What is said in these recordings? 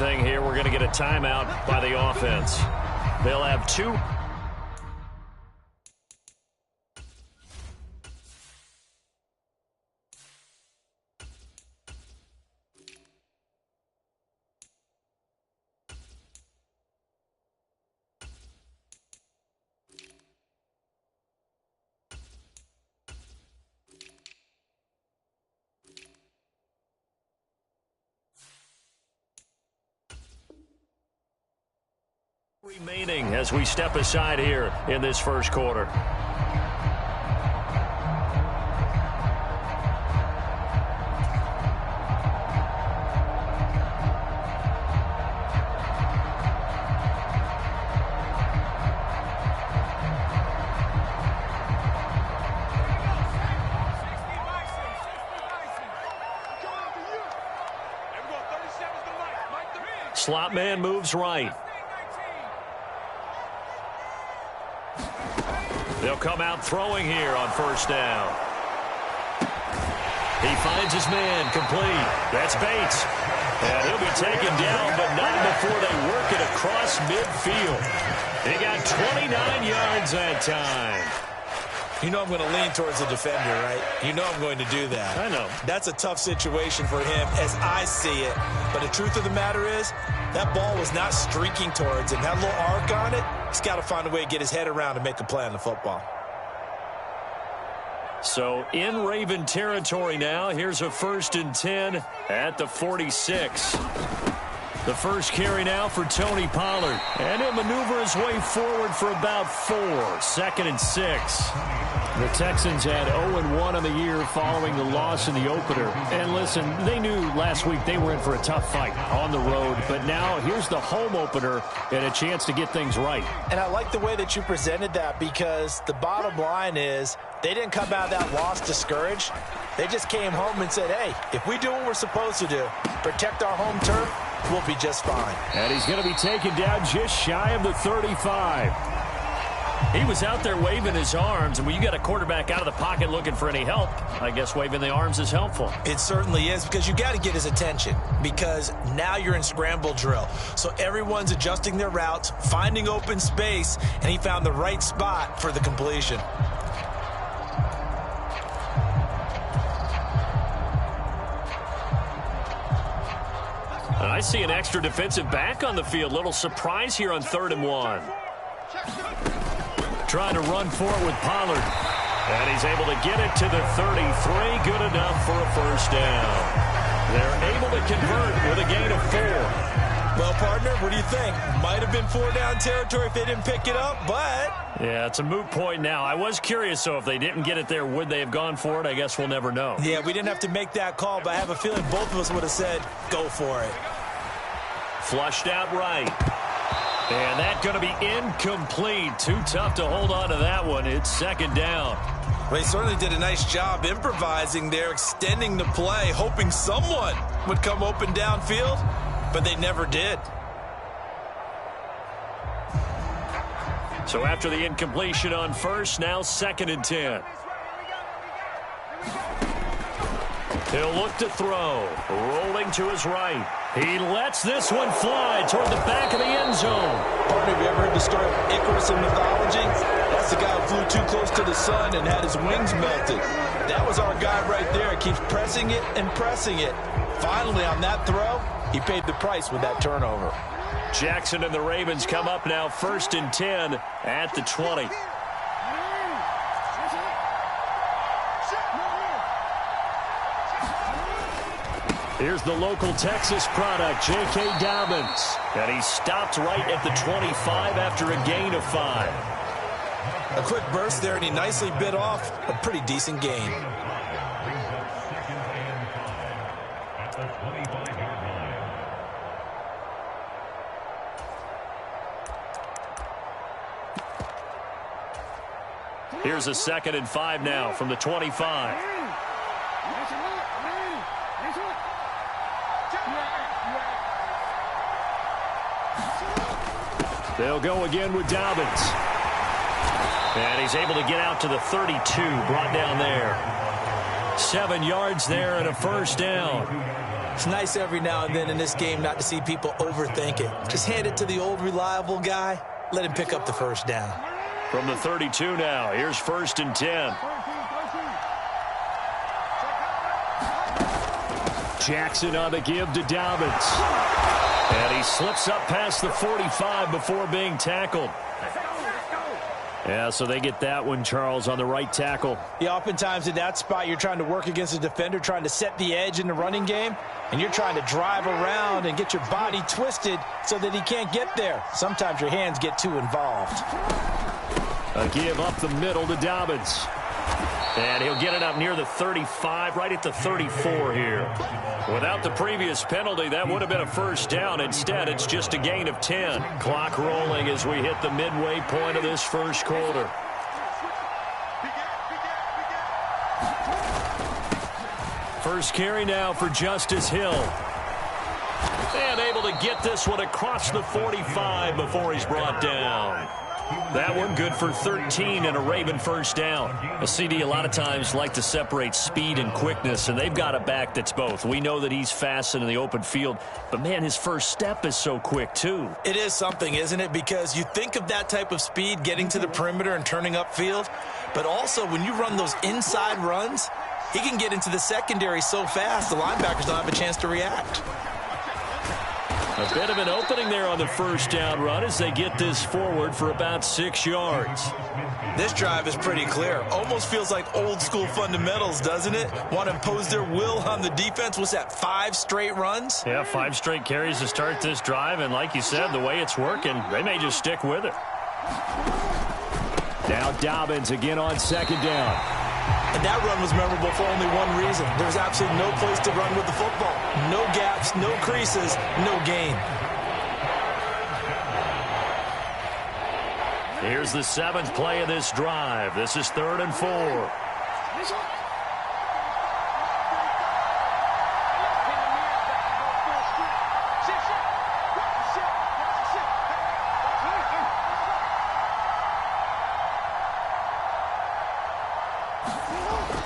everything here, we're going to get a timeout by the offense. They'll have two. Remaining as we step aside here in this first quarter. Slot man moves right. They'll come out throwing here on first down. He finds his man complete. That's Bates. And he'll be taken down, but not before they work it across midfield. He got 29 yards that time. You know I'm going to lean towards the defender, right? You know I'm going to do that. I know. That's a tough situation for him as I see it. But the truth of the matter is, that ball was not streaking towards him. Had a little arc on it. He's got to find a way to get his head around and make a play on the football. So in Raven territory now, here's a 1st and 10 at the 46. The first carry now for Tony Pollard. And he'll maneuver his way forward for about 4. 2nd and 6. The Texans had 0-1 on the year following the loss in the opener. And listen, they knew last week they were in for a tough fight on the road. But now here's the home opener and a chance to get things right. And I like the way that you presented that, because the bottom line is they didn't come out of that loss discouraged. They just came home and said, hey, if we do what we're supposed to do, protect our home turf, we'll be just fine. And he's going to be taken down just shy of the 35. He was out there waving his arms, and when you got a quarterback out of the pocket looking for any help, I guess waving the arms is helpful. It certainly is, because you got to get his attention, because now you're in scramble drill. So everyone's adjusting their routes, finding open space, and he found the right spot for the completion. And I see an extra defensive back on the field. Little surprise here on 3rd and 1. Trying to run for it with Pollard. And he's able to get it to the 33. Good enough for a first down. They're able to convert with a gain of 4. Well, partner, what do you think? Might have been 4-down territory if they didn't pick it up, but... Yeah, it's a moot point now. I was curious, so if they didn't get it there, would they have gone for it? I guess we'll never know. Yeah, we didn't have to make that call, but I have a feeling both of us would have said, go for it. Flushed out right. And that's going to be incomplete. Too tough to hold on to that one. It's 2nd down. Well, he certainly did a nice job improvising there, extending the play, hoping someone would come open downfield, but they never did. So after the incompletion on first, now 2nd and 10. He'll look to throw. Rolling to his right. He lets this one fly toward the back of the end zone. Partner, have you ever heard the story of Icarus in mythology? That's the guy who flew too close to the sun and had his wings melted. That was our guy right there. Keeps pressing it and pressing it. Finally, on that throw, he paid the price with that turnover. Jackson and the Ravens come up now 1st and 10 at the 20. Here's the local Texas product, J.K. Dobbins. And he stopped right at the 25 after a gain of 5. A quick burst there, and he nicely bit off a pretty decent gain. Here's a 2nd and 5 now from the 25. They'll go again with Dobbins. And he's able to get out to the 32, brought down there. 7 yards there and a first down. It's nice every now and then in this game not to see people overthink it. Just hand it to the old reliable guy. Let him pick up the first down. From the 32 now, here's 1st and 10. Jackson on the give to Dobbins. And he slips up past the 45 before being tackled. Yeah, so they get that one, Charles, on the right tackle. Yeah, oftentimes in that spot, you're trying to work against a defender, trying to set the edge in the running game, and you're trying to drive around and get your body twisted so that he can't get there. Sometimes your hands get too involved. A give up the middle to Dobbins. And he'll get it up near the 35, right at the 34 here. Without the previous penalty, that would have been a first down. Instead, it's just a gain of 10. Clock rolling as we hit the midway point of this first quarter. First carry now for Justice Hill. And able to get this one across the 45 before he's brought down. That one good for 13 and a Raven first down. A CD a lot of times like to separate speed and quickness, and they've got a back that's both. We know that he's fast in the open field, but man, his first step is so quick too. It is something, isn't it? Because you think of that type of speed getting to the perimeter and turning upfield, but also when you run those inside runs, he can get into the secondary so fast the linebackers don't have a chance to react. A bit of an opening there on the first down run as they get this forward for about 6 yards. This drive is pretty clear. Almost feels like old school fundamentals, doesn't it? Want to impose their will on the defense. What's that, 5 straight runs? Yeah, 5 straight carries to start this drive. And like you said, the way it's working, they may just stick with it. Now Dobbins again on 2nd down. And that run was memorable for only one reason. There's absolutely no place to run with the football. No gaps, no creases, no gain. Here's the 7th play of this drive. This is 3rd and 4.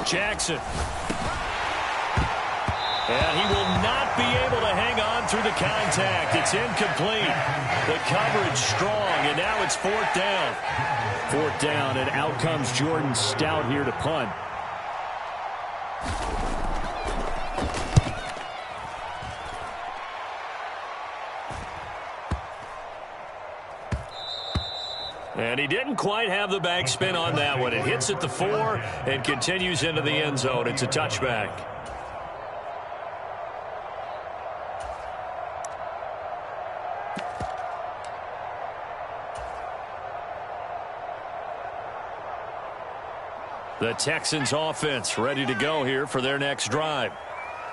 Jackson. And he will not be able to hang on through the contact. It's incomplete. The coverage strong, and now it's 4th down. 4th down, and out comes Jordan Stout here to punt. And he didn't quite have the backspin on that one. It hits at the 4 and continues into the end zone. It's a touchback. The Texans offense ready to go here for their next drive.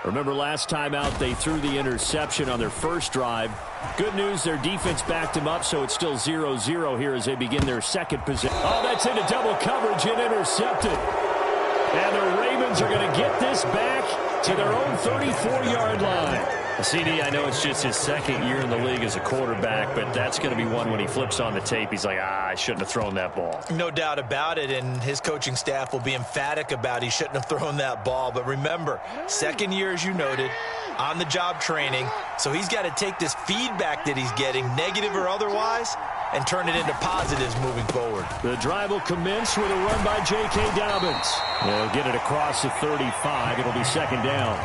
Remember last time out they threw the interception on their first drive. Good news, their defense backed him up, so it's still 0-0 here as they begin their second possession. Oh, that's into double coverage and intercepted. And the Ravens are going to get this back to their own 34-yard line. CD, I know it's just his 2nd year in the league as a quarterback, but that's going to be one when he flips on the tape. He's like, I shouldn't have thrown that ball. No doubt about it, and his coaching staff will be emphatic about he shouldn't have thrown that ball. But remember, 2nd year, as you noted, on-the-job training, so he's got to take this feedback that he's getting, negative or otherwise, and turn it into positives moving forward. The drive will commence with a run by J.K. Dobbins. They'll get it across the 35. It'll be 2nd down.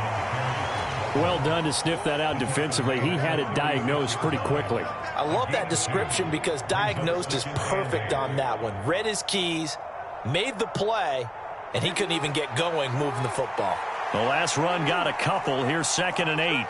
Well done to sniff that out defensively. He had it diagnosed pretty quickly. I love that description because diagnosed is perfect on that one. Read his keys, made the play, and he couldn't even get going moving the football. The last run got a couple. Here's 2nd and 8.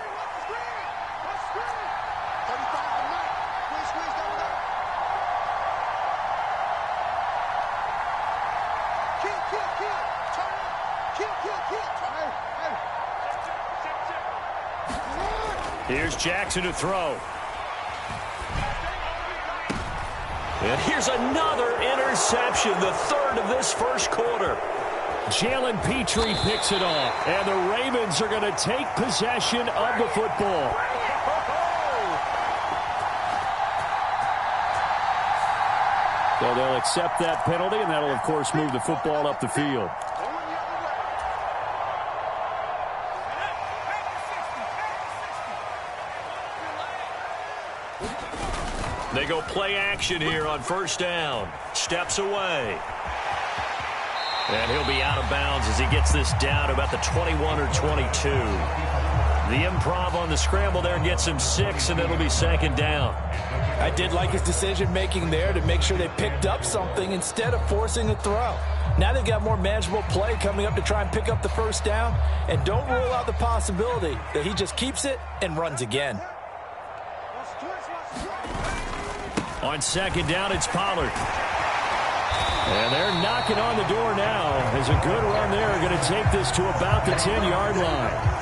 Here's Jackson to throw. And here's another interception, the 3rd of this first quarter. Jalen Petrie picks it off, and the Ravens are going to take possession of the football. So they'll accept that penalty, and that'll, of course, move the football up the field. They go play action here on first down. Steps away. And he'll be out of bounds as he gets this down about the 21 or 22. The improv on the scramble there gets him 6, and it'll be second down. I did like his decision-making there to make sure they picked up something instead of forcing a throw. Now they've got more manageable play coming up to try and pick up the first down, and don't rule out the possibility that he just keeps it and runs again. On second down, it's Pollard. And they're knocking on the door now as a good run there going to take this to about the 10-yard line.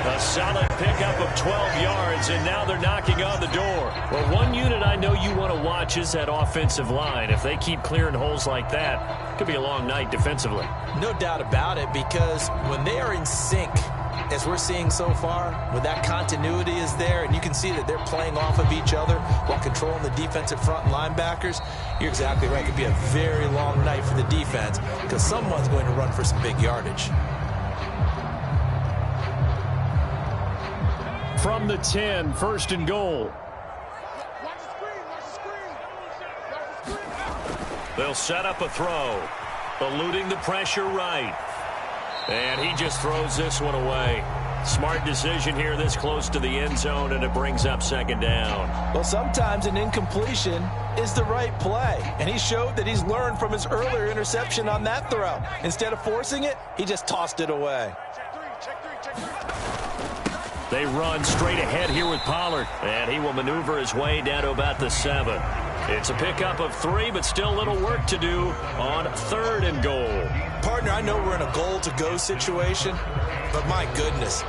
A solid pickup of 12 yards, and now they're knocking on the door. Well, one unit I know you want to watch is that offensive line. If they keep clearing holes like that, it could be a long night defensively. No doubt about it, because when they are in sync, as we're seeing so far, when that continuity is there, and you can see that they're playing off of each other while controlling the defensive front and linebackers, you're exactly right. It could be a very long night for the defense because someone's going to run for some big yardage. From the 10, first and goal. They'll set up a throw, eluding the pressure right. And he just throws this one away. Smart decision here this close to the end zone, and it brings up second down. Well, sometimes an incompletion is the right play, and he showed that he's learned from his earlier interception on that throw. Instead of forcing it, he just tossed it away. They run straight ahead here with Pollard, and he will maneuver his way down to about the 7. It's a pickup of 3, but still a little work to do on third and goal. Partner, I know we're in a goal-to-go situation, but my goodness,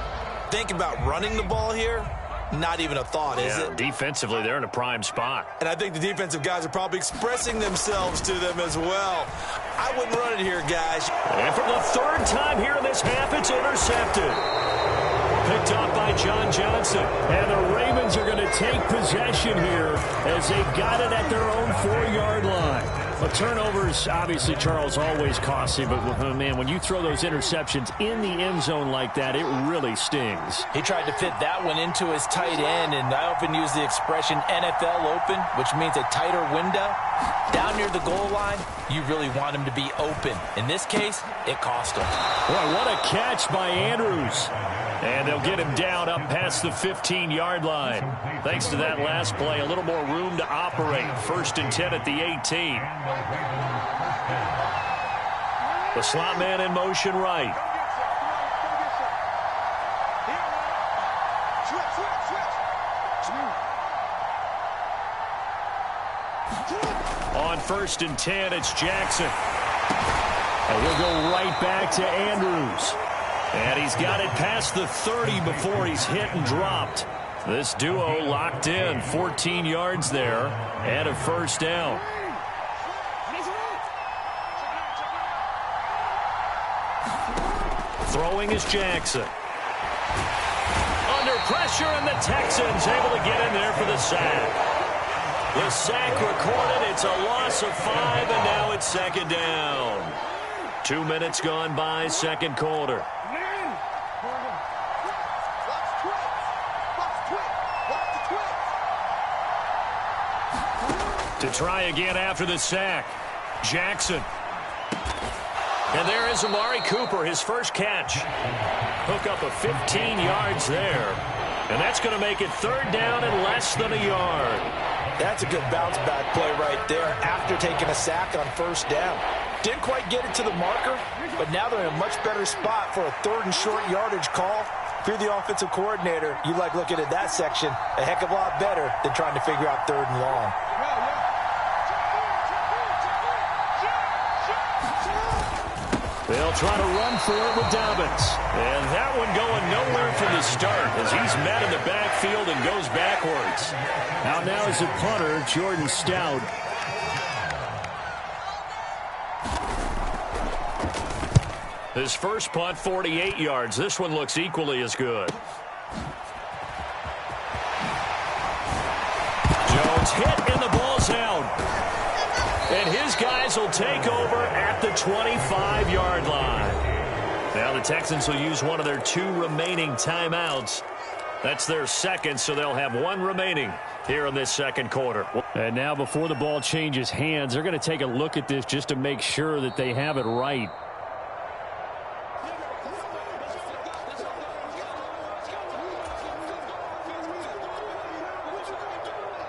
think about running the ball here. Not even a thought, is it? Defensively, they're in a prime spot. And I think the defensive guys are probably expressing themselves to them as well. I wouldn't run it here, guys. And for the third time here in this half, it's intercepted. Picked up by John Johnson. And the Ravens are going to take possession here as they've got it at their own 4-yard line. But turnovers, obviously, Charles, always costly. But, man, when you throw those interceptions in the end zone like that, it really stings. He tried to fit that one into his tight end, and I often use the expression NFL open, which means a tighter window. Down near the goal line, you really want him to be open. In this case, it cost him. Boy, what a catch by Andrews. And they'll get him down up past the 15-yard line. Thanks to that last play, a little more room to operate. First and 10 at the 18. The slot man in motion right. On first and 10, it's Jackson. And he'll go right back to Andrews. And he's got it past the 30 before he's hit and dropped. This duo locked in, 14 yards there, and a first down. Throwing is Jackson. Under pressure, and the Texans able to get in there for the sack. The sack recorded. It's a loss of 5, and now it's second down. 2 minutes gone by, second quarter. To try again after the sack. Jackson. And there is Amari Cooper, his first catch. Hook up of 15 yards there. And that's going to make it third down and less than a yard. That's a good bounce-back play right there after taking a sack on first down. Didn't quite get it to the marker, but now they're in a much better spot for a third and short yardage call. If you're the offensive coordinator, you like looking at that section a heck of a lot better than trying to figure out third and long. They'll try to run for it with Dobbins. And that one going nowhere from the start as he's met in the backfield and goes backwards. Out now is the punter, Jordan Stout. His first punt, 48 yards. This one looks equally as good. Jones hit and the ball's out. And his guys will take over at the 25-yard line. Now the Texans will use one of their 2 remaining timeouts. That's their second, so they'll have one remaining here in this second quarter. And now before the ball changes hands, they're going to take a look at this just to make sure that they have it right.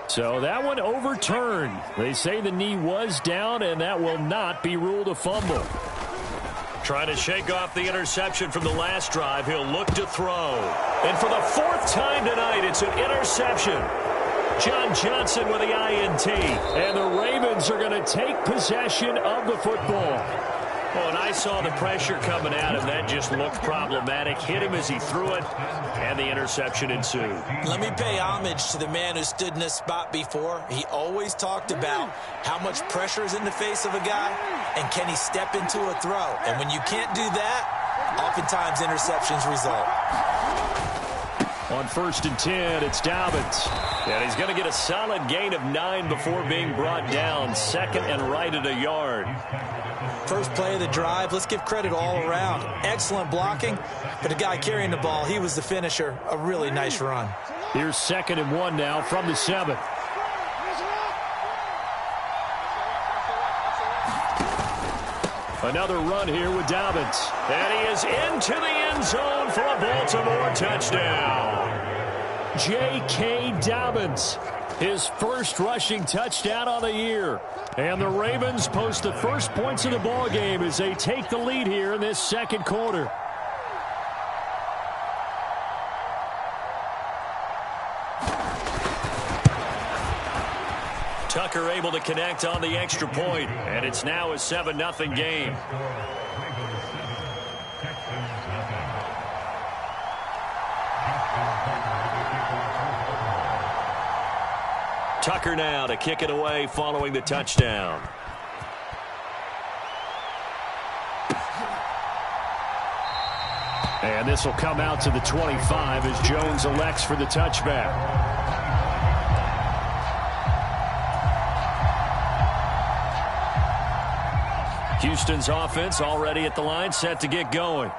So that one overturned. They say the knee was down, and that will not be ruled a fumble. Trying to shake off the interception from the last drive. He'll look to throw. And for the fourth time tonight, it's an interception. John Johnson with the INT. And the Ravens are going to take possession of the football. Oh, and I saw the pressure coming at him. That just looked problematic. Hit him as he threw it, and the interception ensued. Let me pay homage to the man who stood in this spot before. He always talked about how much pressure is in the face of a guy, and can he step into a throw. And when you can't do that, oftentimes interceptions result. On 1st and 10, it's Dobbins. And he's going to get a solid gain of 9 before being brought down. Second and right at a yard. First play of the drive, let's give credit all around. Excellent blocking, but the guy carrying the ball, he was the finisher. A really nice run. Here's 2nd and 1 now from the 7. Another run here with Dobbins. And he is into the end zone for a Baltimore touchdown. J.K. Dobbins, his first rushing touchdown on the year. And the Ravens post the first points of the ball game as they take the lead here in this second quarter. Tucker able to connect on the extra point, and it's now a 7-0 game. Tucker now to kick it away following the touchdown. And this will come out to the 25 as Jones elects for the touchback. Houston's offense already at the line, set to get going.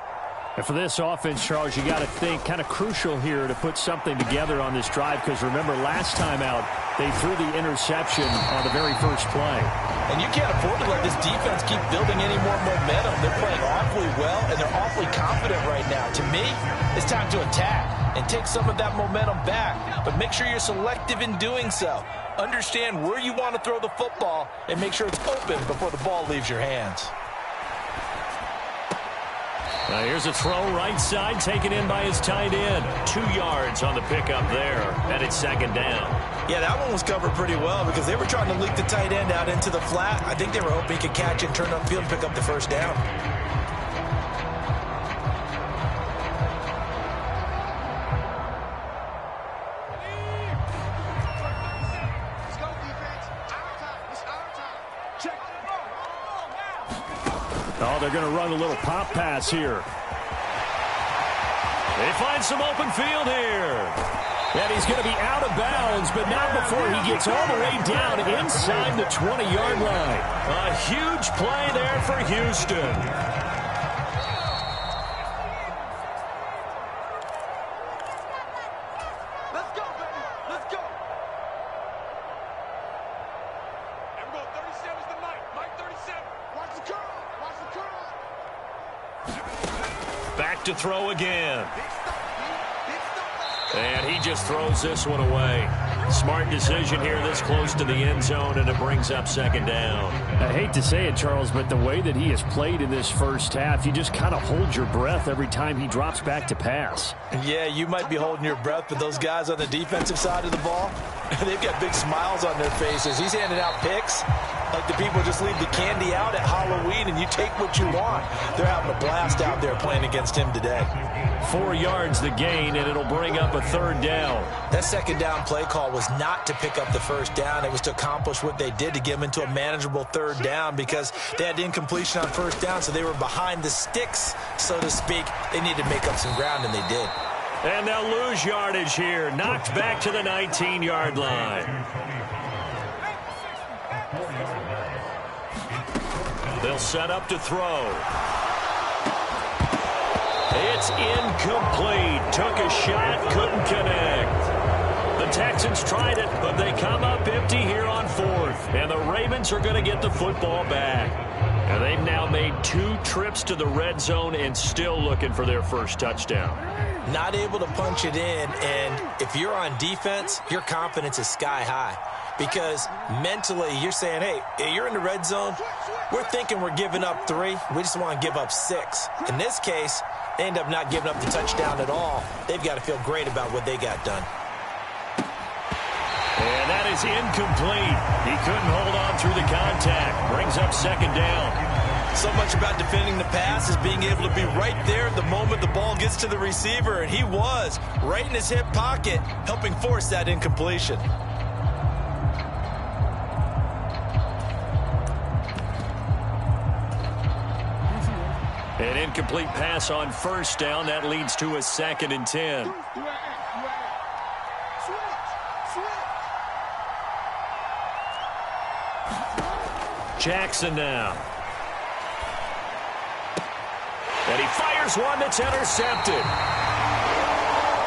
And for this offense, Charles, you got to think kind of crucial here to put something together on this drive, because remember last time out they threw the interception on the very first play. And you can't afford to let this defense keep building any more momentum. They're playing awfully well, and they're awfully confident right now. To me, it's time to attack and take some of that momentum back, but make sure you're selective in doing so. Understand where you want to throw the football and make sure it's open before the ball leaves your hands. Now here's a throw right side, taken in by his tight end. 2 yards on the pickup there, and it's 2nd down. Yeah, that one was covered pretty well because they were trying to leak the tight end out into the flat. I think they were hoping he could catch it and turn upfield and pick up the first down. Oh, they're going to run a little pop pass here. They find some open field here. And he's going to be out of bounds, but not before he gets all the way down inside the 20-yard line. A huge play there for Houston. Let's go, baby. Let's go. Everyone, 37 is the mic. Mike 37. Watch the curl. Watch the curl. Back to throw again. And he just throws this one away. Smart decision here this close to the end zone, and it brings up 2nd down. I hate to say it, Charles, but the way that he has played in this first half, you just kind of hold your breath every time he drops back to pass. Yeah, you might be holding your breath, but those guys on the defensive side of the ball, they've got big smiles on their faces. He's handing out picks like the people just leave the candy out at Halloween and you take what you want. They're having a blast out there playing against him today. 4 yards the gain, and it'll bring up a 3rd down. That 2nd down play call was not to pick up the first down. It was to accomplish what they did, to get them into a manageable 3rd down, because they had incompletion on 1st down, so they were behind the sticks, so to speak. They needed to make up some ground, and they did. And they'll lose yardage here. Knocked back to the 19-yard line. They'll set up to throw. It's incomplete. Took a shot, couldn't connect. The Texans tried it, but they come up empty here on fourth. And the Ravens are going to get the football back. And they've now made 2 trips to the red zone and still looking for their first touchdown. Not able to punch it in, and if you're on defense, your confidence is sky high. Because mentally, you're saying, hey, you're in the red zone. We're thinking we're giving up 3. We just want to give up 6. In this case, they end up not giving up the touchdown at all. They've got to feel great about what they got done. And that is incomplete. He couldn't hold on through the contact. Brings up second down. So much about defending the pass is being able to be right there the moment the ball gets to the receiver, and he was right in his hip pocket, helping force that incompletion. An incomplete pass on first down. That leads to a 2nd and 10. Jackson now. And he fires one that's intercepted.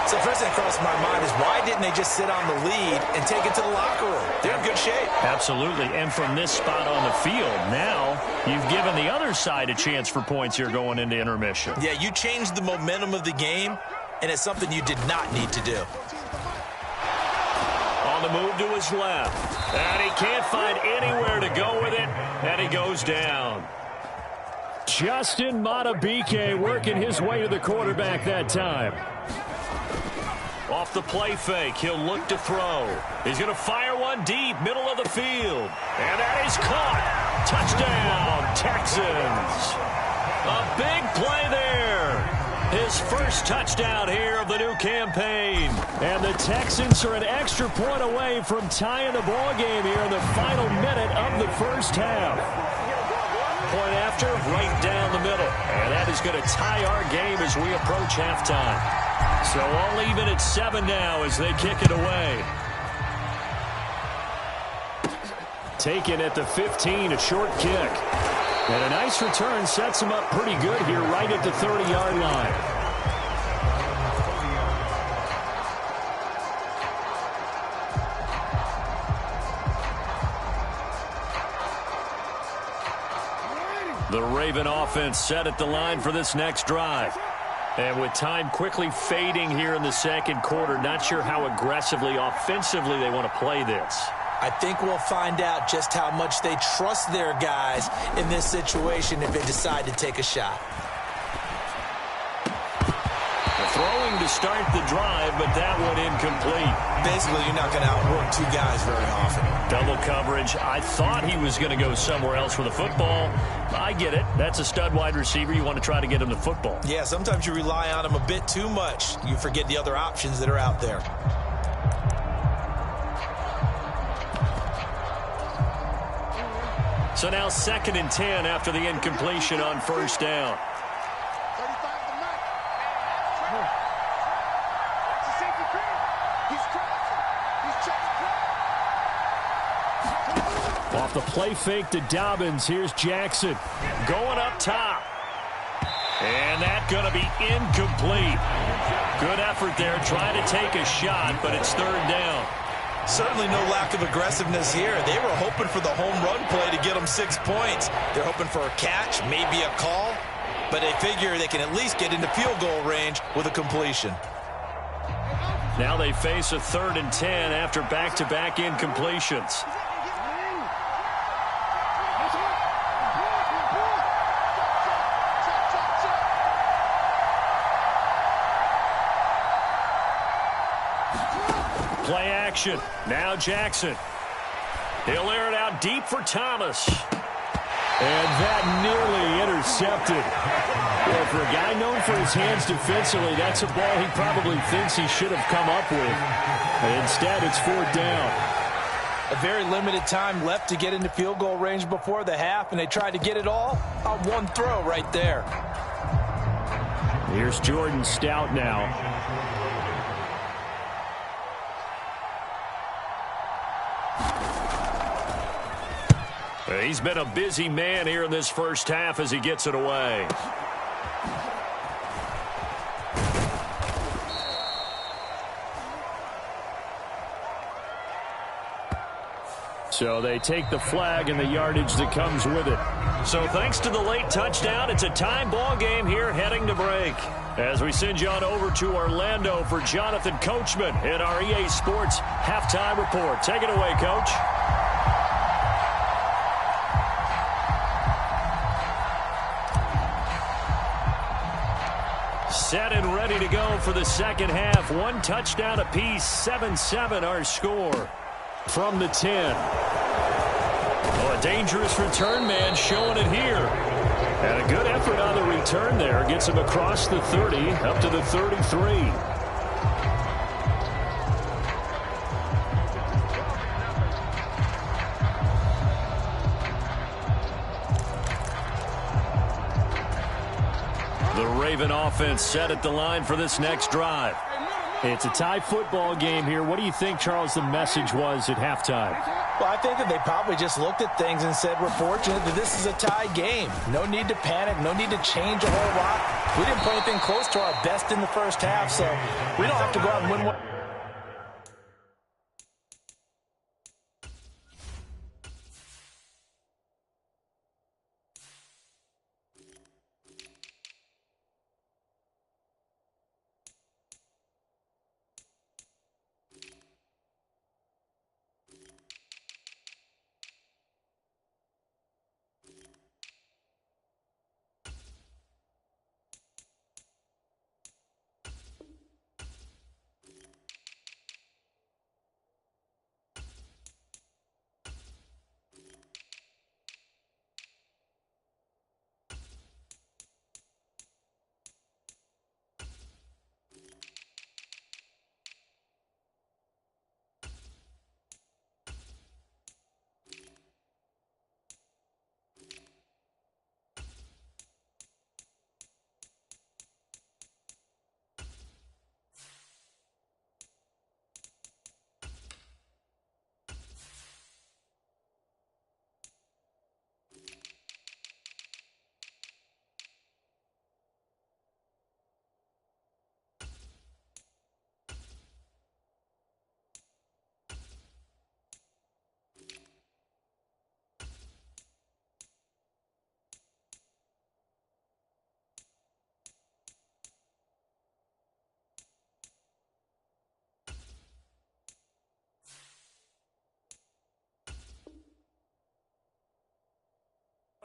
So first thing that crossed my mind is why didn't they just sit on the lead and take it to the locker room? They're in good shape. Absolutely. And from this spot on the field, now you've given the other side a chance for points here going into intermission. Yeah, you changed the momentum of the game, and it's something you did not need to do. On the move to his left. And he can't find anywhere to go with it, and he goes down. Justin Madubuike working his way to the quarterback that time. Off the play fake, he'll look to throw. He's going to fire one deep, middle of the field. And that is caught. Touchdown, Texans. A big play there. His first touchdown here of the new campaign. And the Texans are an extra point away from tying the ball game here in the final minute of the first half. Point after, right down the middle. And that is going to tie our game as we approach halftime. So all even at 7 now as they kick it away. Taken at the 15, a short kick. And a nice return sets him up pretty good here right at the 30-yard line. The Raven offense set at the line for this next drive. And with time quickly fading here in the second quarter, not sure how aggressively, offensively they want to play this. I think we'll find out just how much they trust their guys in this situation if they decide to take a shot. Throwing to start the drive, but that one incomplete. Basically, you're not going to outwork 2 guys very often. Double coverage. I thought he was going to go somewhere else with the football. I get it. That's a stud wide receiver. You want to try to get him the football. Yeah, sometimes you rely on him a bit too much. You forget the other options that are out there. So now 2nd and 10 after the incompletion on first down. Off the play fake to Dobbins, here's Jackson. Going up top. And that's going to be incomplete. Good effort there, trying to take a shot, but it's 3rd down. Certainly no lack of aggressiveness here. They were hoping for the home run play to get them 6 points. They're hoping for a catch, maybe a call, but they figure they can at least get into field goal range with a completion. Now they face a 3rd and 10 after back-to-back incompletions. Play action. Now Jackson. He'll air it out deep for Thomas. And that nearly intercepted. Well, for a guy known for his hands defensively, that's a ball he probably thinks he should have come up with. And instead, it's 4th down. A very limited time left to get into field goal range before the half, and they tried to get it all on one throw right there. Here's Jordan Stout now. He's been a busy man here in this first half as he gets it away. So they take the flag and the yardage that comes with it. So thanks to the late touchdown, it's a tie ball game here heading to break. As we send you on over to Orlando for Jonathan Coachman in our EA Sports Halftime Report. Take it away, Coach. Set and ready to go for the second half. One touchdown apiece, 7-7 our score. From the 10. Oh, a dangerous return man showing it here. And a good effort on the return there. Gets him across the 30 up to the 33. The Raven offense set at the line for this next drive. It's a tie football game here. What do you think, Charles, the message was at halftime? Well, I think that they probably just looked at things and said, we're fortunate that this is a tie game. No need to panic. No need to change a whole lot. We didn't play anything close to our best in the first half, so we don't have to go out and win one.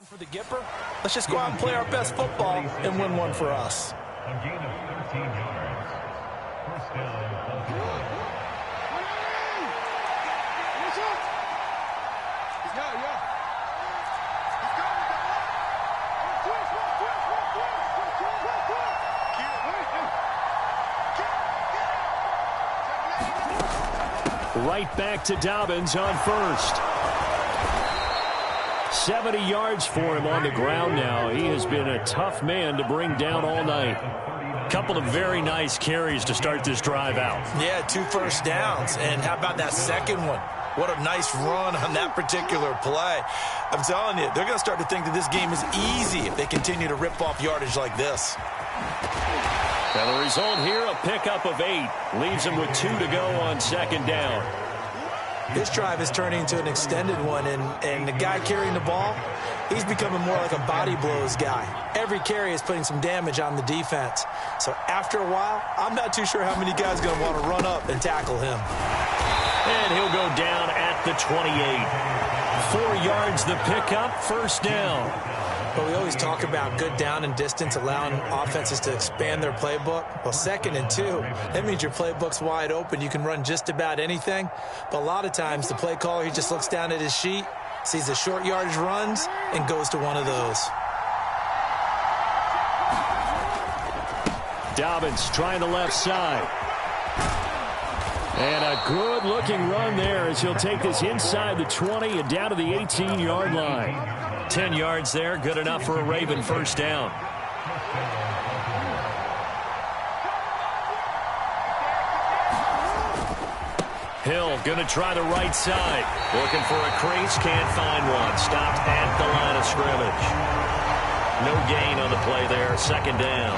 For the Gipper, let's just go out and play our best football and win one for us. A gain of 13 yards. First down. Right back to Dobbins on first. 70 yards for him on the ground now. He has been a tough man to bring down all night. Couple of very nice carries to start this drive out. Yeah, 2 first downs. And how about that second one? What a nice run on that particular play. I'm telling you, they're going to start to think that this game is easy if they continue to rip off yardage like this. And the result here, a pickup of 8. Leaves him with 2 to go on second down. This drive is turning into an extended one, and the guy carrying the ball, he's becoming more like a body blows guy. Every carry is putting some damage on the defense. So after a while, I'm not too sure how many guys are going to want to run up and tackle him. And he'll go down at the 28. 4 yards the pickup, first down. But we always talk about good down and distance, allowing offenses to expand their playbook. Well, 2nd and 2, that means your playbook's wide open. You can run just about anything. But a lot of times, the play caller, he just looks down at his sheet, sees the short yardage runs, and goes to one of those. Dobbins trying the left side. And a good-looking run there as he'll take this inside the 20 and down to the 18-yard line. 10 yards there, good enough for a Raven first down. Hill going to try the right side. Looking for a crease, can't find one. Stopped at the line of scrimmage. No gain on the play there, second down.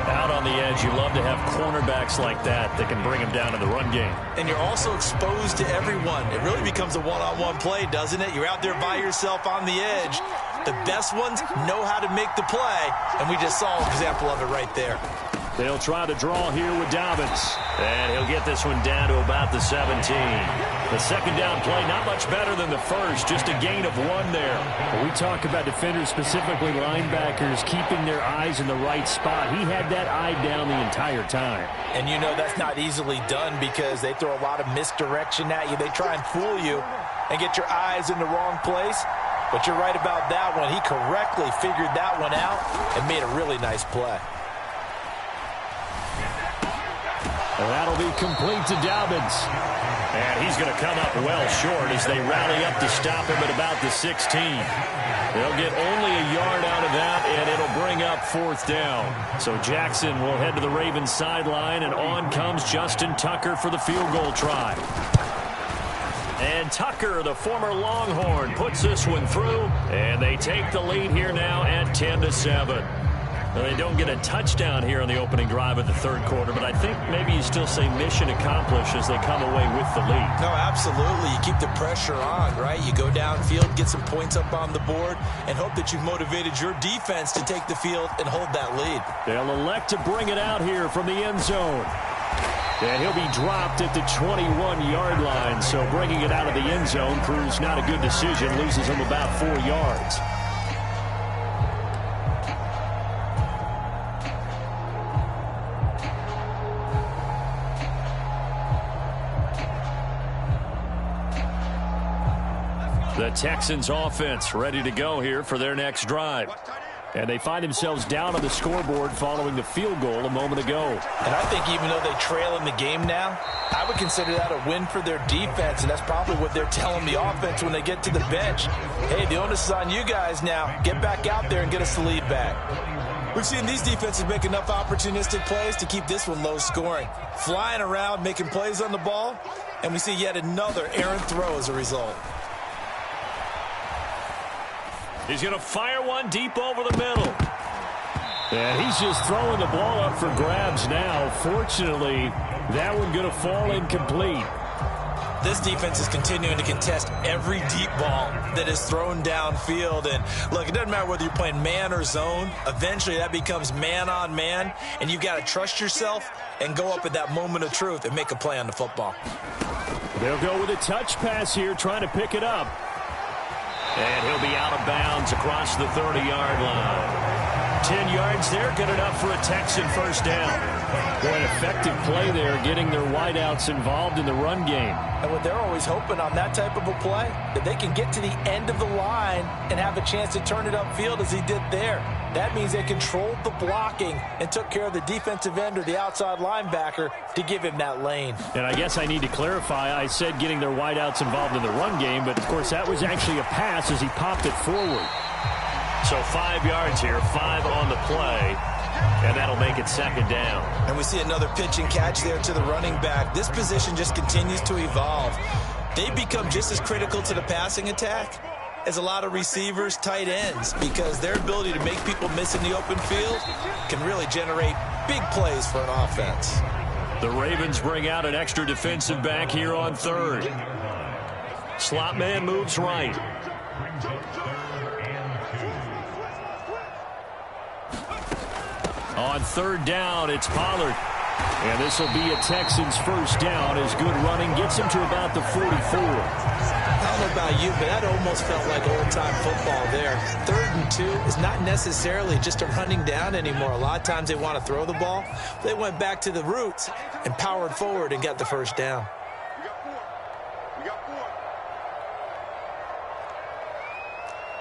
Out on the edge, you love to have cornerbacks like that can bring them down in the run game. And you're also exposed to everyone. It really becomes a one-on-one play, doesn't it? You're out there by yourself on the edge. The best ones know how to make the play, and we just saw an example of it right there. They'll try to draw here with Dobbins. And he'll get this one down to about the 17. The second down play, not much better than the first, just a gain of 1 there. When we talk about defenders, specifically linebackers, keeping their eyes in the right spot. He had that eye down the entire time. And you know that's not easily done because they throw a lot of misdirection at you. They try and fool you and get your eyes in the wrong place. But you're right about that one. He correctly figured that one out and made a really nice play. And that'll be complete to Dobbins. And he's going to come up well short as they rally up to stop him at about the 16. They'll get only a yard out of that, and it'll bring up 4th down. So Jackson will head to the Ravens sideline, and on comes Justin Tucker for the field goal try. And Tucker, the former Longhorn, puts this one through, and they take the lead here now at 10-7. Now, they don't get a touchdown here on the opening drive of the third quarter, but I think maybe you still say mission accomplished as they come away with the lead. No, absolutely. You keep the pressure on, right? You go downfield, get some points up on the board, and hope that you've motivated your defense to take the field and hold that lead. They'll elect to bring it out here from the end zone. And he'll be dropped at the 21-yard line, so bringing it out of the end zone proves not a good decision, loses him about 4 yards. The Texans offense ready to go here for their next drive. And they find themselves down on the scoreboard following the field goal a moment ago. And I think even though they trail in the game now, I would consider that a win for their defense, and that's probably what they're telling the offense when they get to the bench. Hey, the onus is on you guys now. Get back out there and get us the lead back. We've seen these defenses make enough opportunistic plays to keep this one low scoring. Flying around, making plays on the ball, and we see yet another errant throw as a result. He's going to fire one deep over the middle. And he's just throwing the ball up for grabs now. Fortunately, that one going to fall incomplete. This defense is continuing to contest every deep ball that is thrown downfield. And look, it doesn't matter whether you're playing man or zone. Eventually, that becomes man on man, and you've got to trust yourself and go up at that moment of truth and make a play on the football. They'll go with a touch pass here, trying to pick it up. And he'll be out of bounds across the 30-yard line. 10 yards there, good enough for a Texan first down. Boy, an effective play there, getting their wideouts involved in the run game. And what they're always hoping on that type of a play, that they can get to the end of the line and have a chance to turn it upfield as he did there. That means they controlled the blocking and took care of the defensive end or the outside linebacker to give him that lane. And I guess I need to clarify, I said getting their wideouts involved in the run game, but of course that was actually a pass as he popped it forward. So 5 yards here, 5 on the play, and that'll make it second down. And we see another pitch and catch there to the running back. This position just continues to evolve. They become just as critical to the passing attack as a lot of receivers, tight ends, because their ability to make people miss in the open field can really generate big plays for an offense. The Ravens bring out an extra defensive back here on third. Slot man moves right. On third down, it's Pollard. And this will be a Texans first down as good running gets him to about the 44. I don't know about you, but that almost felt like old-time football there. 3rd and 2 is not necessarily just a running down anymore. A lot of times they want to throw the ball. They went back to the roots and powered forward and got the first down. We got 4.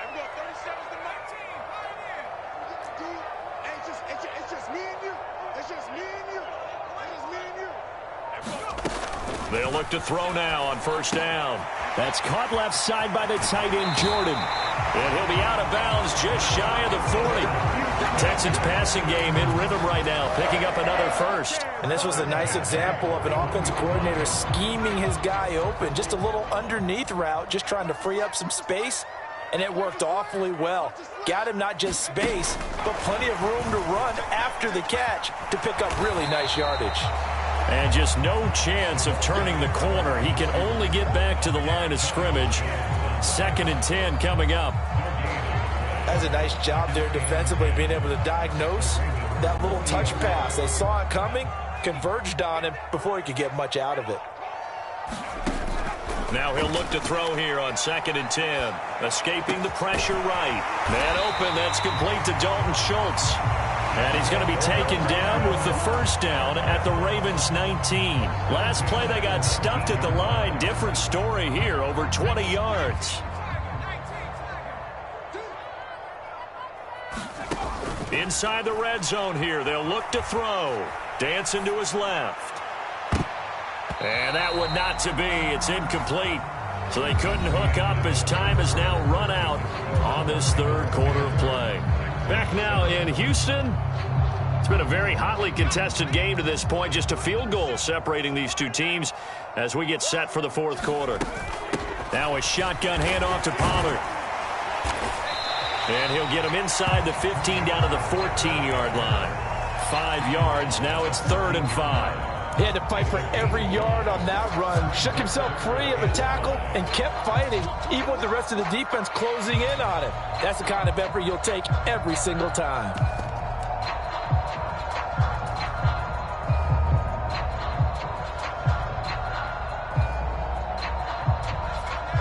And we got 37's the night team. Dude, it's just me and you. It's just me and you. It's just me and you. And we go. They'll look to throw now on first down. That's caught left side by the tight end, Jordan. And he'll be out of bounds just shy of the 40. Texans passing game in rhythm right now, picking up another first. And this was a nice example of an offensive coordinator scheming his guy open. Just a little underneath route, just trying to free up some space. and it worked awfully well. Got him not just space, but plenty of room to run after the catch to pick up really nice yardage. And just no chance of turning the corner. He can only get back to the line of scrimmage. 2nd and 10 coming up. That's a nice job there defensively, being able to diagnose that little touch pass. They saw it coming, converged on him before he could get much out of it. Now he'll look to throw here on 2nd and 10. Escaping the pressure right. Man open, that's complete to Dalton Schultz. And he's going to be taken down with the first down at the Ravens 19. Last play they got stuffed at the line. Different story here, over 20 yards. Inside the red zone here, they'll look to throw. Dancing to his left. And that one not to be. It's incomplete. So they couldn't hook up as time has now run out on this 3rd quarter of play. Back now in Houston. It's been a very hotly contested game to this point. Just a field goal separating these two teams as we get set for the 4th quarter. Now a shotgun handoff to Pollard. And he'll get him inside the 15 down to the 14-yard line. 5 yards. Now it's 3rd and 5. He had to fight for every yard on that run. Shook himself free of a tackle and kept fighting, even with the rest of the defense closing in on him. That's the kind of effort you'll take every single time.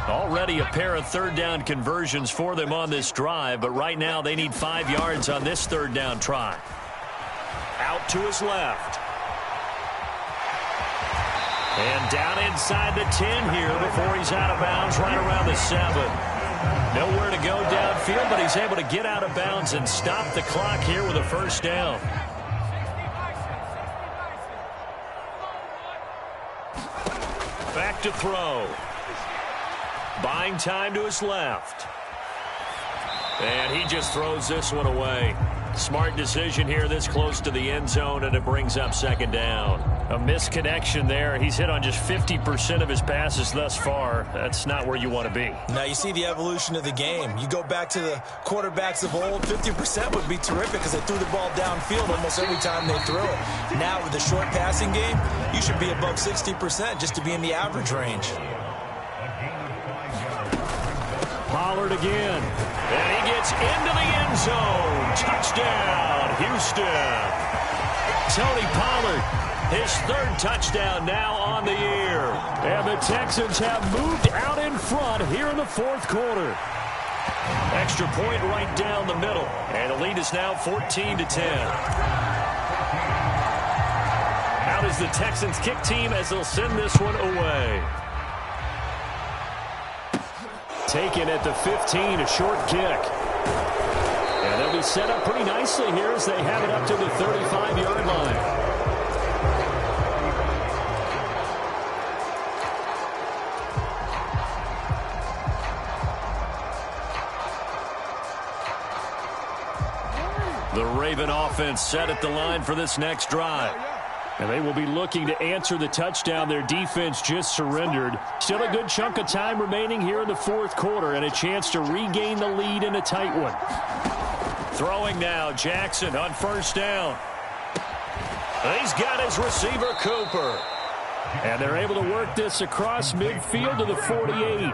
Already a pair of 3rd down conversions for them on this drive, but right now they need 5 yards on this 3rd down try. Out to his left. And down inside the 10 here before he's out of bounds right around the 7. Nowhere to go downfield, but he's able to get out of bounds and stop the clock here with a first down. Back to throw. Buying time to his left. And he just throws this one away. Smart decision here this close to the end zone, and it brings up 2nd down. A misconnection there. He's hit on just 50% of his passes thus far. That's not where you want to be. Now you see the evolution of the game. You go back to the quarterbacks of old, 50% would be terrific because they threw the ball downfield almost every time they threw it. Now with the short passing game, you should be above 60% just to be in the average range. Pollard again. And he gets into the end zone. Touchdown, Houston. Tony Pollard, his 3rd touchdown now on the year. And the Texans have moved out in front here in the 4th quarter. Extra point right down the middle. And the lead is now 14-10. Out is the Texans kick team as they'll send this one away. Taken at the 15, a short kick. And they'll be set up pretty nicely here as they have it up to the 35-yard line. The Raven offense set at the line for this next drive. And they will be looking to answer the touchdown their defense just surrendered. Still a good chunk of time remaining here in the 4th quarter and a chance to regain the lead in a tight one. Throwing now, Jackson on 1st down. He's got his receiver, Cooper. And they're able to work this across midfield to the 48.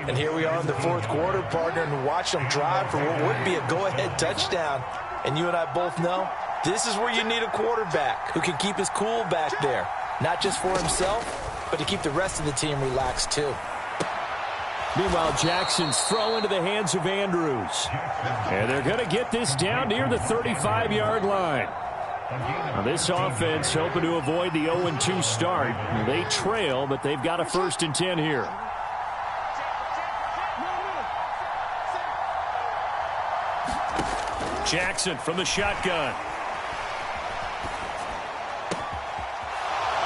And here we are in the 4th quarter, partner, and watch them drive for what would be a go-ahead touchdown. And you and I both know this is where you need a quarterback who can keep his cool back there. Not just for himself, but to keep the rest of the team relaxed too. Meanwhile, Jackson's throw into the hands of Andrews. And they're going to get this down near the 35-yard line. Now this offense hoping to avoid the 0-2 start. They trail, but they've got a 1st and 10 here. Jackson from the shotgun.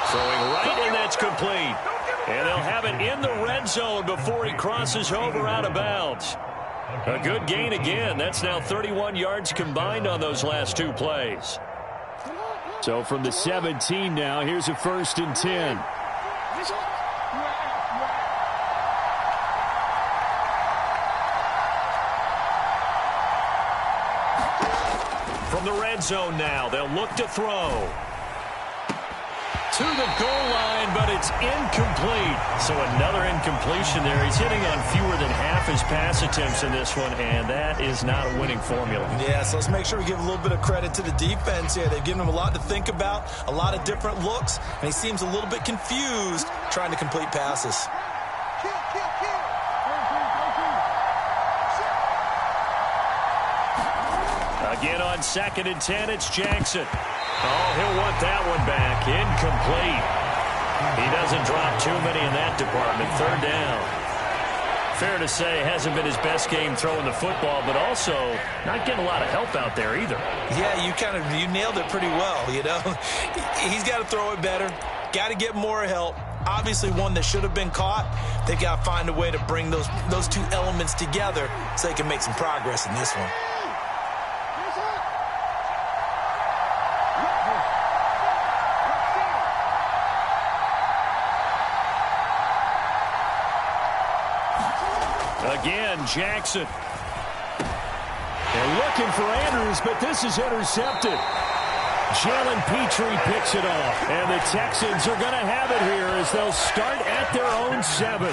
Throwing right, and that's complete. And they'll have it in the red zone before he crosses over out of bounds. A good gain again. That's now 31 yards combined on those last 2 plays. So from the 17 now, here's a 1st and 10. red zone now. They'll look to throw. To the goal line, but it's incomplete. So another incompletion there. He's hitting on fewer than half his pass attempts in this one, and that is not a winning formula. Yeah, so let's make sure we give a little bit of credit to the defense here. They've given him a lot to think about, a lot of different looks, and he seems a little bit confused trying to complete passes. Again on 2nd and 10, it's Jackson. Oh, he'll want that one back. Incomplete. He doesn't drop too many in that department. 3rd down. Fair to say, hasn't been his best game throwing the football, but also not getting a lot of help out there either. Yeah, you nailed it pretty well, you know. He's got to throw it better. Got to get more help. Obviously one that should have been caught. They've got to find a way to bring those two elements together so they can make some progress in this one. Again, Jackson. They're looking for Andrews, but this is intercepted. Jalen Petrie picks it off, and the Texans are going to have it here as they'll start at their own 7.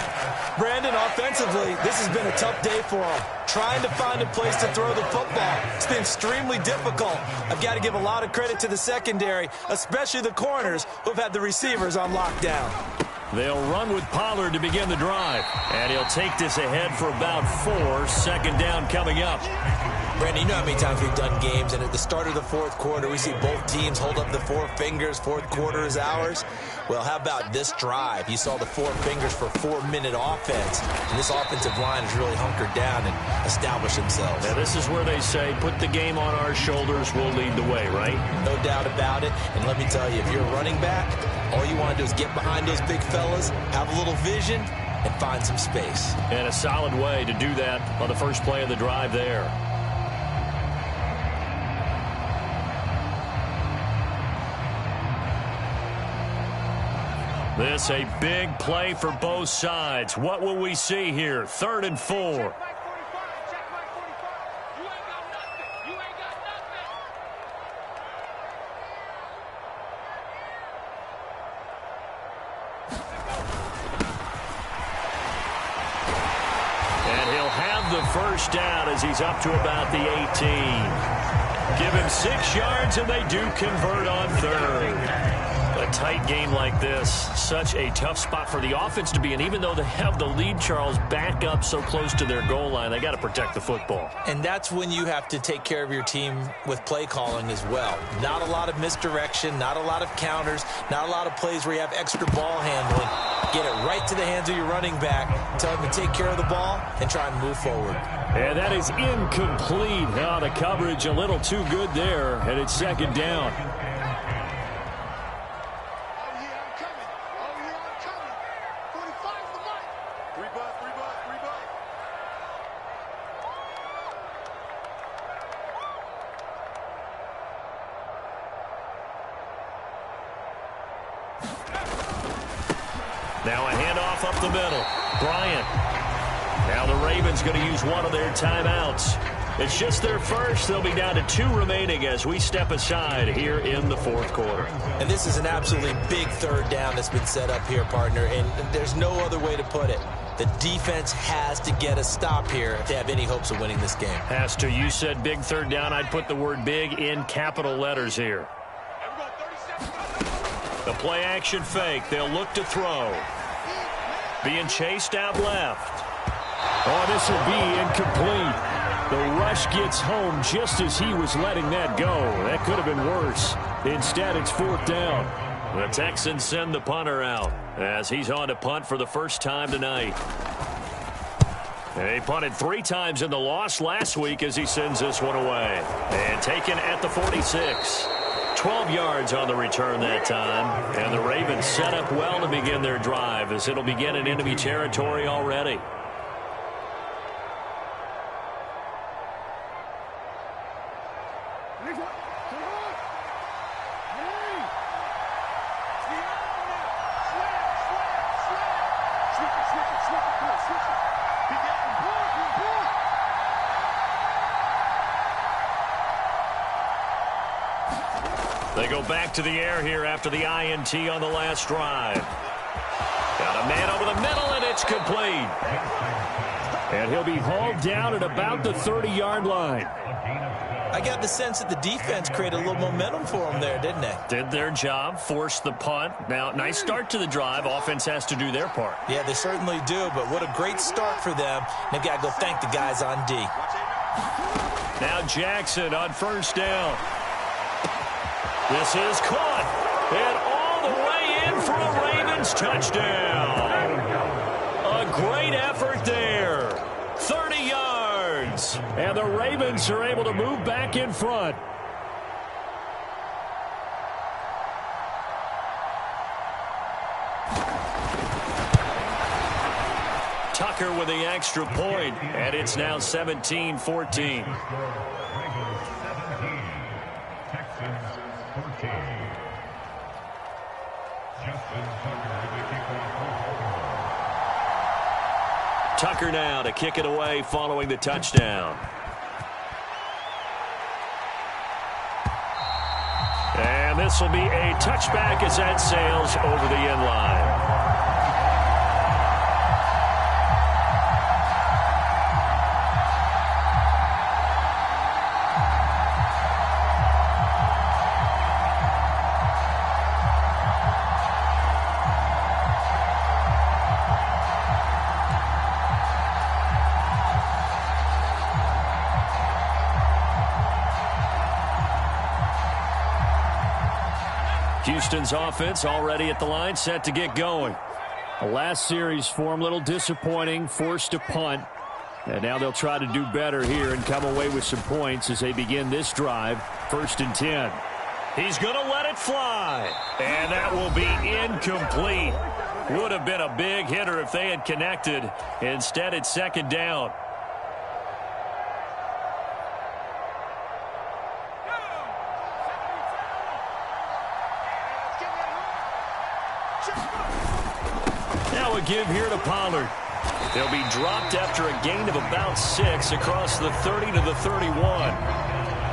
Brandon, offensively, this has been a tough day for them. Trying to find a place to throw the football. It's been extremely difficult. I've got to give a lot of credit to the secondary, especially the corners who've had the receivers on lockdown. They'll run with Pollard to begin the drive. And he'll take this ahead for about 4. 2nd down coming up. Brandon, you know how many times we've done games, and at the start of the 4th quarter, we see both teams hold up the 4 fingers, 4th quarter is ours. Well, how about this drive? You saw the 4 fingers for 4-minute offense, and this offensive line has really hunkered down and established themselves. Now, this is where they say, put the game on our shoulders, we'll lead the way, right? No doubt about it, and let me tell you, if you're a running back, all you want to do is get behind those big fellas, have a little vision, and find some space. And a solid way to do that on the first play of the drive there. This a big play for both sides. What will we see here? 3rd and 4. And he'll have the first down as he's up to about the 18. Give him 6 yards, and they do convert on 3rd. A tight game like this, such a tough spot for the offense to be in. Even though they have the lead, Charles, back up so close to their goal line, they got to protect the football. And that's when you have to take care of your team with play calling as well. Not a lot of misdirection, not a lot of counters, not a lot of plays where you have extra ball handling. Get it right to the hands of your running back, tell him to take care of the ball, and try and move forward. And that is incomplete. Now the coverage a little too good there, and it's 2nd down. Now a handoff up the middle. Bryant. Now the Ravens going to use one of their timeouts. It's just their first. They'll be down to 2 remaining as we step aside here in the 4th quarter. And this is an absolutely big 3rd down that's been set up here, partner, and there's no other way to put it. The defense has to get a stop here if they have any hopes of winning this game. Has to. You said big 3rd down. I'd put the word big in capital letters here. The play action fake. They'll look to throw. Being chased out left. Oh, this will be incomplete. The rush gets home just as he was letting that go. That could have been worse. Instead, it's 4th down. The Texans send the punter out as he's on to punt for the first time tonight. They punted 3 times in the loss last week as he sends this one away. And taken at the 46. 12 yards on the return that time. And the Ravens set up well to begin their drive as it'll begin in enemy territory already. They go back to the air here after the INT on the last drive. Got a man over the middle, and it's complete. And he'll be hauled down at about the 30-yard line. I got the sense that the defense created a little momentum for them there, didn't they? Did their job, forced the punt. Now, nice start to the drive. Offense has to do their part. Yeah, they certainly do, but what a great start for them. They've got to go thank the guys on D. Now Jackson on first down. This is caught. And all the way in for a Ravens touchdown. A great effort there. 30 yards. And the Ravens are able to move back in front. Tucker with the extra point, and it's now 17-14. Ravens 17, Texans 14. Justin Tucker with the kickoff. Tucker now to kick it away following the touchdown. And this will be a touchback as that sails over the end line. Houston's offense already at the line, set to get going. The last series for him, a little disappointing, forced to punt. And now they'll try to do better here and come away with some points as they begin this drive, 1st and 10. He's going to let it fly. And that will be incomplete. Would have been a big hitter if they had connected. Instead, it's 2nd down. Now a give here to Pollard. They'll be dropped after a gain of about 6 across the 30 to the 31.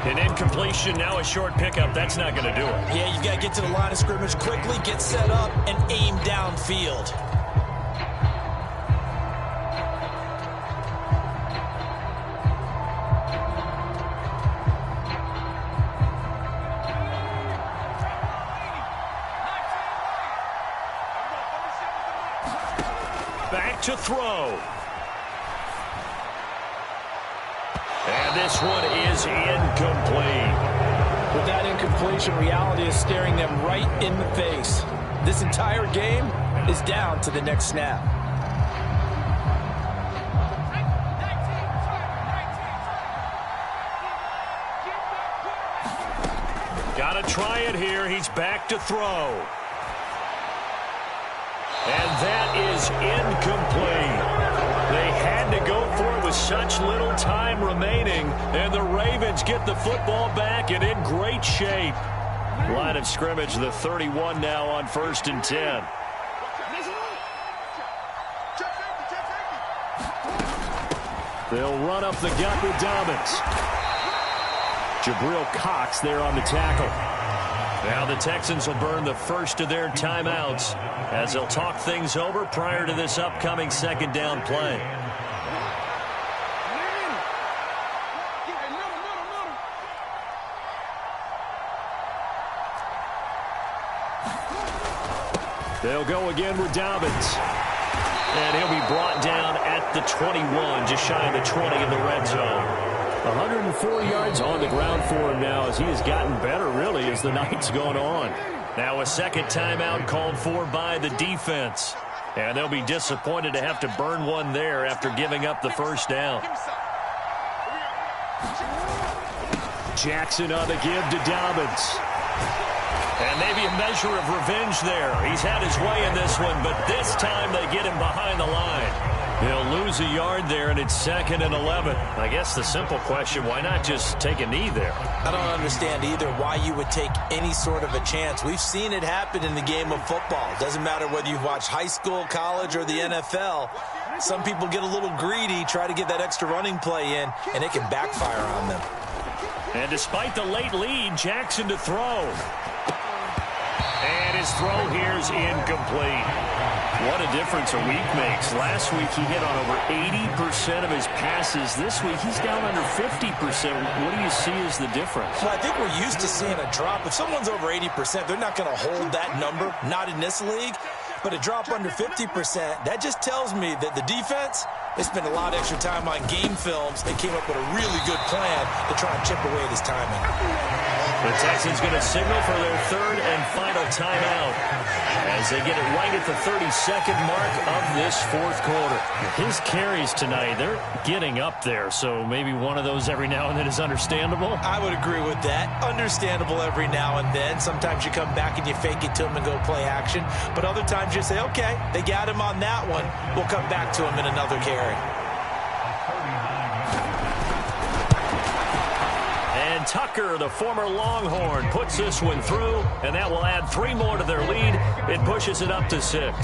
An incompletion, now a short pickup. That's not going to do it. Yeah, you've got to get to the line of scrimmage quickly, get set up, and aim downfield. Back to throw. And this one is incomplete. With that incompletion, reality is staring them right in the face. This entire game is down to the next snap. Got to try it here. He's back to throw. And that is incomplete. They had to go for it with such little time remaining, and the Ravens get the football back and in great shape. Line of scrimmage, the 31 now on 1st and 10. They'll run up the gut with Dobbins. Jabril Cox there on the tackle. Now the Texans will burn the first of their timeouts as they'll talk things over prior to this upcoming 2nd down play. They'll go again with Dobbins. And he'll be brought down at the 21, just shy of the 20 in the red zone. 104 yards on the ground for him now as he has gotten better, really, as the night's gone on. Now a second timeout called for by the defense. And they'll be disappointed to have to burn one there after giving up the first down. Jackson on the give to Dobbins. And maybe a measure of revenge there. He's had his way in this one, but this time they get him behind the line. They'll lose a yard there, and it's 2nd and 11. I guess the simple question, why not just take a knee there? I don't understand either why you would take any sort of a chance. We've seen it happen in the game of football. Doesn't matter whether you've watched high school, college, or the NFL. Some people get a little greedy, try to get that extra running play in, and it can backfire on them. And despite the late lead, Jackson to throw. And his throw here is incomplete. What a difference a week makes. Last week he hit on over 80% of his passes. This week he's down under 50%. What do you see as the difference? Well, I think we're used to seeing a drop. If someone's over 80%, they're not going to hold that number, not in this league. But a drop under 50%, that just tells me that the defense, they spent a lot of extra time on game films. They came up with a really good plan to try and chip away at his timing. The Texans going to signal for their third and final timeout as they get it right at the 32nd mark of this fourth quarter. His carries tonight, they're getting up there, so maybe one of those every now and then is understandable. I would agree with that. Understandable every now and then. Sometimes you come back and you fake it to him and go play action. But other times you say, okay, they got him on that one. We'll come back to him in another carry. And Tucker, the former Longhorn, puts this one through, and that will add 3 more to their lead. It pushes it up to 6.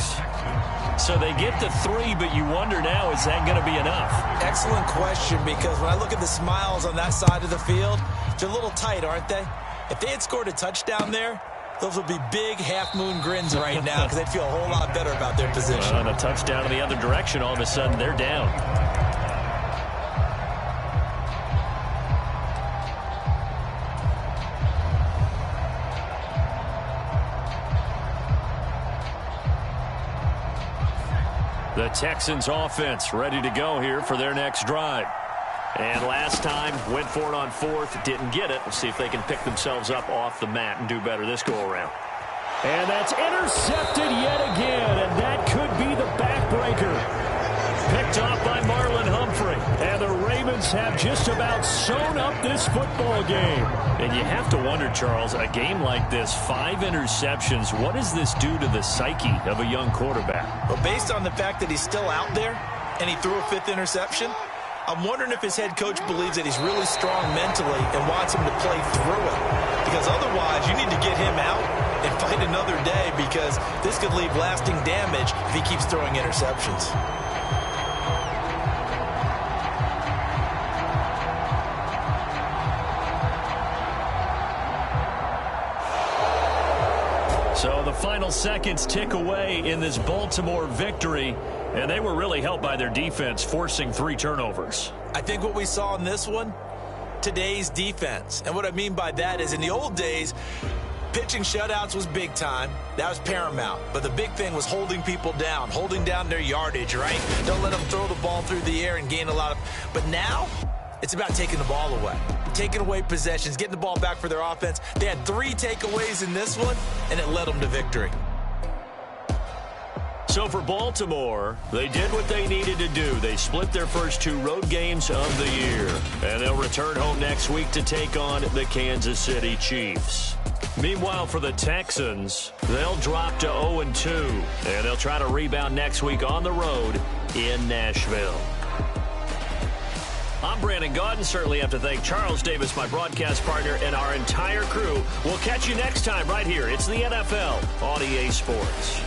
So they get to 3, but you wonder now, is that going to be enough? Excellent question, because when I look at the smiles on that side of the field, they're a little tight, aren't they? If they had scored a touchdown there, those would be big half-moon grins right now because they'd feel a whole lot better about their position. On a touchdown in the other direction, all of a sudden they're down. The Texans offense ready to go here for their next drive. And last time, went for it on 4th, didn't get it. We'll see if they can pick themselves up off the mat and do better this go-around. And that's intercepted yet again, and that could be the backbreaker. Picked off by Marlon Humphrey. And the Ravens have just about sewn up this football game. And you have to wonder, Charles, a game like this, 5 interceptions, what does this do to the psyche of a young quarterback? Well, based on the fact that he's still out there and he threw a 5th interception, I'm wondering if his head coach believes that he's really strong mentally and wants him to play through it. Because otherwise, you need to get him out and fight another day, because this could leave lasting damage if he keeps throwing interceptions. So the final seconds tick away in this Baltimore victory, and they were really helped by their defense, forcing 3 turnovers. I think what we saw in this one, today's defense. And what I mean by that is, in the old days, pitching shutouts was big time. That was paramount. But the big thing was holding people down, holding down their yardage, right? Don't let them throw the ball through the air and gain a lot of... But now, it's about taking the ball away. Taking away possessions, getting the ball back for their offense. They had 3 takeaways in this one, and it led them to victory. So for Baltimore, they did what they needed to do. They split their first 2 road games of the year. And they'll return home next week to take on the Kansas City Chiefs. Meanwhile, for the Texans, they'll drop to 0-2. And they'll try to rebound next week on the road in Nashville. I'm Brandon Gaudin. Certainly have to thank Charles Davis, my broadcast partner, and our entire crew. We'll catch you next time right here. It's the NFL on EA Sports.